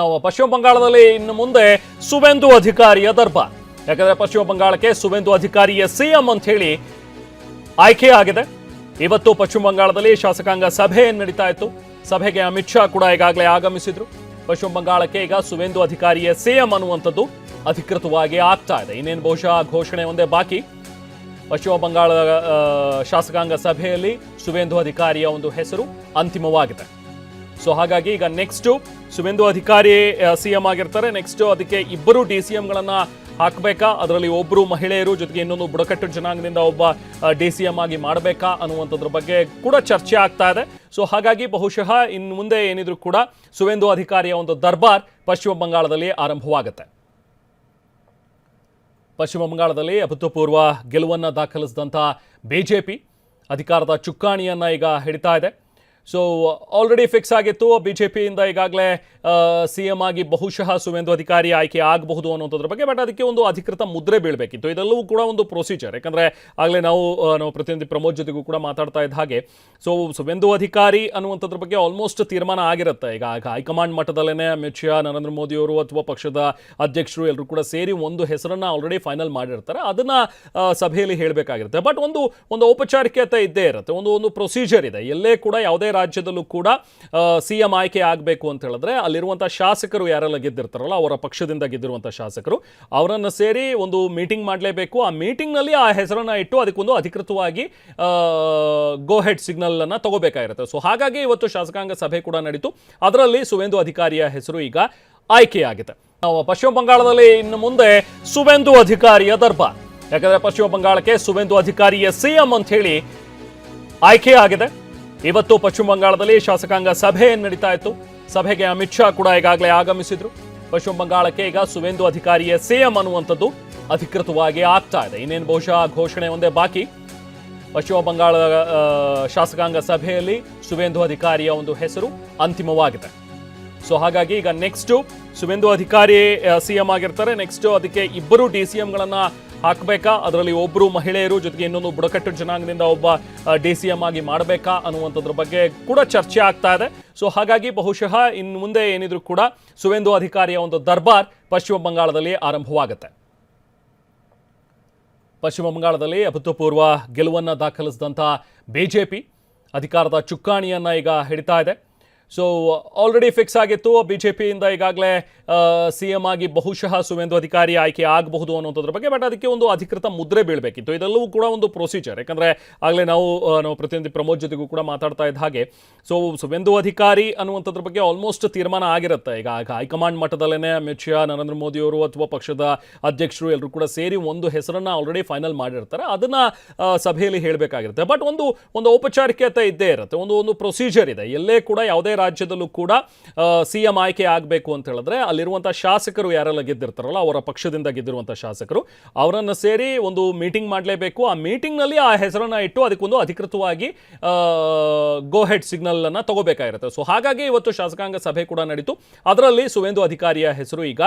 ನಾವು ಪಶ್ಚಿಮ ಬಂಗಾಳದಲ್ಲಿ ಇನ್ನು ಮುಂದೆ ಸುವೇಂದು ಅಧಿಕಾರಿಯ ದರ್ಬಾರ್. ಯಾಕಂದ್ರೆ ಪಶ್ಚಿಮ ಬಂಗಾಳಕ್ಕೆ ಸುವೇಂದು ಅಧಿಕಾರಿಯ ಸಿಎಂ ಅಂತ ಹೇಳಿ ಆಯ್ಕೆ ಆಗಿದೆ. ಇವತ್ತು ಪಶ್ಚಿಮ ಬಂಗಾಳದಲ್ಲಿ ಶಾಸಕಾಂಗ ಸಭೆ ನಡೀತಾ ಇತ್ತು. ಸಭೆಗೆ ಅಮಿತ್ ಶಾ ಕೂಡ ಈಗಾಗಲೇ ಆಗಮಿಸಿದ್ರು. ಪಶ್ಚಿಮ ಬಂಗಾಳಕ್ಕೆ ಈಗ ಸುವೇಂದು ಅಧಿಕಾರಿಯ ಸಿಎಂ ಅನ್ನುವಂಥದ್ದು ಅಧಿಕೃತವಾಗಿ ಆಗ್ತಾ ಇದೆ. ಇನ್ನೇನು ಬಹುಶಃ ಘೋಷಣೆ ಒಂದೇ ಬಾಕಿ. ಪಶ್ಚಿಮ ಬಂಗಾಳ ಶಾಸಕಾಂಗ ಸಭೆಯಲ್ಲಿ ಸುವೇಂದು ಅಧಿಕಾರಿಯ ಒಂದು ಹೆಸರು ಅಂತಿಮವಾಗಿದೆ. ಸೊ ಹಾಗಾಗಿ ಈಗ ನೆಕ್ಸ್ಟ್ ಸುವೇಂದು ಅಧಿಕಾರಿ ಸಿಎಂ ಆಗಿರ್ತಾರೆ. ನೆಕ್ಸ್ಟ್ ಅದಕ್ಕೆ ಇಬ್ಬರು DCMಗಳನ್ನ ಹಾಕಬೇಕಾ, ಅದರಲ್ಲಿ ಒಬ್ಬರು ಮಹಿಳೆಯರು ಜೊತೆಗೆ ಇನ್ನೊಂದು ಬುಡಕಟ್ಟು ಜನಾಂಗದಿಂದ ಒಬ್ಬ DCM ಆಗಿ ಮಾಡಬೇಕಾ ಅನ್ನುವಂಥದ್ರ ಬಗ್ಗೆ ಕೂಡ ಚರ್ಚೆ ಆಗ್ತಾ ಇದೆ. ಸೊ ಹಾಗಾಗಿ ಬಹುಶಃ ಇನ್ನು ಮುಂದೆ ಏನಿದ್ರು ಕೂಡ ಸುವೇಂದು ಅಧಿಕಾರಿಯ ಒಂದು ದರ್ಬಾರ್ ಪಶ್ಚಿಮ ಬಂಗಾಳದಲ್ಲಿ ಆರಂಭವಾಗುತ್ತೆ. ಪಶ್ಚಿಮ ಬಂಗಾಳದಲ್ಲಿ ಅಭೂತಪೂರ್ವ ಗೆಲುವನ್ನು ದಾಖಲಿಸಿದಂಥ BJP ಅಧಿಕಾರದ ಚುಕ್ಕಾಣಿಯನ್ನ ಈಗ ಹಿಡಿತಾ ಇದೆ. ಸೊ ಆಲ್ರೆಡಿ ಫಿಕ್ಸ್ ಆಗಿತ್ತು. BJPಯಿಂದ ಈಗಾಗಲೇ CM ಆಗಿ ಬಹುಶಃ ಸುವೇಂದು ಅಧಿಕಾರಿ ಆಯ್ಕೆ ಆಗಬಹುದು ಅನ್ನೋದ್ರ ಬಗ್ಗೆ. ಬಟ್ ಅದಕ್ಕೆ ಒಂದು ಅಧಿಕೃತ ಮುದ್ರೆ ಬೀಳಬೇಕಿತ್ತು. ಇದೆಲ್ಲವೂ ಕೂಡ ಒಂದು ಪ್ರೊಸೀಜರ್. ಯಾಕಂದರೆ ಆಗಲೇ ನಾವು ಪ್ರತಿನಿಧಿ ಪ್ರಮೋದ್ ಜೊತೆಗೂ ಕೂಡ ಮಾತಾಡ್ತಾ ಇದ್ದ ಹಾಗೆ ಸೊ ಸುವೇಂದು ಅಧಿಕಾರಿ ಅನ್ನುವಂಥದ್ರ ಬಗ್ಗೆ ಆಲ್ಮೋಸ್ಟ್ ತೀರ್ಮಾನ ಆಗಿರುತ್ತೆ. ಈಗ ಹೈಕಮಾಂಡ್ ಮಟ್ಟದಲ್ಲೇ ಅಮಿತ್ ಶಾ, ನರೇಂದ್ರ ಮೋದಿಯವರು ಅಥವಾ ಪಕ್ಷದ ಅಧ್ಯಕ್ಷರು ಎಲ್ಲರೂ ಕೂಡ ಸೇರಿ ಒಂದು ಹೆಸರನ್ನು ಆಲ್ರೆಡಿ ಫೈನಲ್ ಮಾಡಿರ್ತಾರೆ. ಅದನ್ನು ಸಭೆಯಲ್ಲಿ ಹೇಳಬೇಕಾಗಿರುತ್ತೆ. ಬಟ್ ಒಂದು ಔಪಚಾರಿಕತೆ ಇದ್ದೇ ಇರುತ್ತೆ. ಒಂದು ಪ್ರೊಸೀಜರ್ ಇದೆ. ಎಲ್ಲೇ ಕೂಡ ಯಾವುದೇ ರಾಜ್ಯದಲ್ಲೂ ಕೂಡ CM ಆಯ್ಕೆ ಆಗಬೇಕು ಅಂತ ಹೇಳಿದ್ರೆ ಅಲ್ಲಿರುವಂಥ ಶಾಸಕರು ಯಾರೆಲ್ಲ ಗೆದ್ದಿರ್ತಾರಲ್ಲ, ಅವರ ಪಕ್ಷದಿಂದ ಗೆದ್ದಿರುವಂಥ ಶಾಸಕರು ಅವರನ್ನು ಸೇರಿ ಒಂದು ಮೀಟಿಂಗ್ ಮಾಡಲೇಬೇಕು. ಆ ಮೀಟಿಂಗ್ನಲ್ಲಿ ಆ ಹೆಸರನ್ನು ಇಟ್ಟು ಅದಕ್ಕೊಂದು ಅಧಿಕೃತವಾಗಿ ಗೋ ಹೆಡ್ ಸಿಗ್ನಲ್ ಅನ್ನು ತಗೋಬೇಕಾಗಿರುತ್ತೆ. ಸೊ ಹಾಗಾಗಿ ಇವತ್ತು ಶಾಸಕಾಂಗ ಸಭೆ ಕೂಡ ನಡೀತು. ಅದರಲ್ಲಿ ಸುವೇಂದು ಅಧಿಕಾರಿಯ ಹೆಸರು ಈಗ ಆಯ್ಕೆಯಾಗಿದೆ. ನಾವು ಪಶ್ಚಿಮ ಬಂಗಾಳದಲ್ಲಿ ಇನ್ನು ಮುಂದೆ ಸುವೇಂದು ಅಧಿಕಾರಿಯ ದರ್ಬಾರ್. ಯಾಕಂದ್ರೆ ಪಶ್ಚಿಮ ಬಂಗಾಳಕ್ಕೆ ಸುವೇಂದು ಅಧಿಕಾರಿಯ ಸಿಎಂ ಅಂತ ಹೇಳಿ ಆಯ್ಕೆ ಆಗಿದೆ. ಇವತ್ತು ಪಶ್ಚಿಮ ಬಂಗಾಳದಲ್ಲಿ ಶಾಸಕಾಂಗ ಸಭೆ ನಡೀತಾ ಇತ್ತು. ಸಭೆಗೆ ಅಮಿತ್ ಶಾ ಕೂಡ ಈಗಾಗಲೇ ಆಗಮಿಸಿದ್ರು. ಪಶ್ಚಿಮ ಬಂಗಾಳಕ್ಕೆ ಈಗ ಸುವೇಂದು ಅಧಿಕಾರಿಯ ಸಿಎಂ ಅನ್ನುವಂಥದ್ದು ಅಧಿಕೃತವಾಗಿ ಆಗ್ತಾ ಇದೆ. ಇನ್ನೇನು ಬಹುಶಃ ಘೋಷಣೆ ಒಂದೇ ಬಾಕಿ. ಪಶ್ಚಿಮ ಬಂಗಾಳ ಶಾಸಕಾಂಗ ಸಭೆಯಲ್ಲಿ ಸುವೇಂದು ಅಧಿಕಾರಿಯ ಒಂದು ಹೆಸರು ಅಂತಿಮವಾಗಿದೆ. ಸೊ ಹಾಗಾಗಿ ಈಗ ನೆಕ್ಸ್ಟ್ ಸುವೇಂದು ಅಧಿಕಾರಿ CM ಆಗಿರ್ತಾರೆ. ನೆಕ್ಸ್ಟ್ ಅದಕ್ಕೆ ಇಬ್ಬರು DCMಗಳನ್ನ ಹಾಕಬೇಕಾ, ಅದರಲ್ಲಿ ಒಬ್ಬರು ಮಹಿಳೆಯರು ಜೊತೆಗೆ ಇನ್ನೊಂದು ಬುಡಕಟ್ಟು ಜನಾಂಗದಿಂದ ಒಬ್ಬ DCM ಆಗಿ ಮಾಡಬೇಕಾ ಅನ್ನುವಂಥದ್ರ ಬಗ್ಗೆ ಕೂಡ ಚರ್ಚೆ ಆಗ್ತಾ ಇದೆ. ಸೊ ಹಾಗಾಗಿ ಬಹುಶಃ ಇನ್ನು ಮುಂದೆ ಏನಿದ್ರು ಕೂಡ ಸುವೇಂದು ಅಧಿಕಾರಿಯ ಒಂದು ದರ್ಬಾರ್ ಪಶ್ಚಿಮ ಬಂಗಾಳದಲ್ಲಿ ಆರಂಭವಾಗುತ್ತೆ. ಪಶ್ಚಿಮ ಬಂಗಾಳದಲ್ಲಿ ಅಭೂತಪೂರ್ವ ಗೆಲುವನ್ನು ದಾಖಲಿಸಿದಂಥ BJP ಅಧಿಕಾರದ ಚುಕ್ಕಾಣಿಯನ್ನ ಈಗ ಹಿಡಿತಾ ಇದೆ. ಸೊ ಆಲ್ರೆಡಿ ಫಿಕ್ಸ್ ಆಗಿತ್ತು. BJPಯಿಂದ ಈಗಾಗಲೇ CM ಆಗಿ ಬಹುಶಃ ಸುವೇಂದು ಅಧಿಕಾರಿ ಆಯ್ಕೆ ಆಗಬಹುದು ಅನ್ನೋದ್ರ ಬಗ್ಗೆ. ಬಟ್ ಅದಕ್ಕೆ ಒಂದು ಅಧಿಕೃತ ಮುದ್ರೆ ಬೀಳಬೇಕಿತ್ತು. ಇದೆಲ್ಲವೂ ಕೂಡ ಒಂದು ಪ್ರೊಸೀಜರ್. ಯಾಕಂದರೆ ಆಗಲೇ ನಾವು ಪ್ರತಿನಿಧಿ ಪ್ರಮೋದ್ ಜೊತೆಗೂ ಕೂಡ ಮಾತಾಡ್ತಾ ಇದ್ದ ಹಾಗೆ ಸೊ ಸುವೇಂದು ಅಧಿಕಾರಿ ಅನ್ನುವಂಥದ್ರ ಬಗ್ಗೆ ಆಲ್ಮೋಸ್ಟ್ ತೀರ್ಮಾನ ಆಗಿರುತ್ತೆ. ಈಗ ಹೈಕಮಾಂಡ್ ಮಟ್ಟದಲ್ಲೇ ಅಮಿತ್ ಶಾ, ನರೇಂದ್ರ ಮೋದಿಯವರು ಅಥವಾ ಪಕ್ಷದ ಅಧ್ಯಕ್ಷರು ಎಲ್ಲರೂ ಕೂಡ ಸೇರಿ ಒಂದು ಹೆಸರನ್ನು ಆಲ್ರೆಡಿ ಫೈನಲ್ ಮಾಡಿರ್ತಾರೆ. ಅದನ್ನು ಸಭೆಯಲ್ಲಿ ಹೇಳಬೇಕಾಗಿರುತ್ತೆ. ಬಟ್ ಒಂದು ಔಪಚಾರಿಕತೆ ಇದ್ದೇ ಇರುತ್ತೆ. ಒಂದು ಪ್ರೊಸೀಜರ್ ಇದೆ. ಎಲ್ಲೇ ಕೂಡ ಯಾವುದೇ ರಾಜ್ಯದಲ್ಲೂ ಕೂಡ CM ಆಯ್ಕೆ ಆಗಬೇಕು ಅಂತ ಹೇಳಿದ್ರೆ ಅಲ್ಲಿರುವಂಥ ಶಾಸಕರು ಯಾರೆಲ್ಲ ಗೆದ್ದಿರ್ತಾರಲ್ಲ, ಅವರ ಪಕ್ಷದಿಂದ ಗೆದ್ದಿರುವಂಥ ಶಾಸಕರು ಅವರನ್ನು ಸೇರಿ ಒಂದು ಮೀಟಿಂಗ್ ಮಾಡಲೇಬೇಕು. ಆ ಮೀಟಿಂಗ್ನಲ್ಲಿ ಆ ಹೆಸರನ್ನು ಇಟ್ಟು ಅದಕ್ಕೊಂದು ಅಧಿಕೃತವಾಗಿ ಗೋ ಹೆಡ್ ಸಿಗ್ನಲ್ ಅನ್ನು ತಗೋಬೇಕಾಗಿರುತ್ತೆ. ಸೊ ಹಾಗಾಗಿ ಇವತ್ತು ಶಾಸಕಾಂಗ ಸಭೆ ಕೂಡ ನಡೀತು. ಅದರಲ್ಲಿ ಸುವೇಂದು ಅಧಿಕಾರಿಯ ಹೆಸರು ಈಗ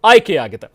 ಆಯ್ಕೆಯಾಗಿದೆ.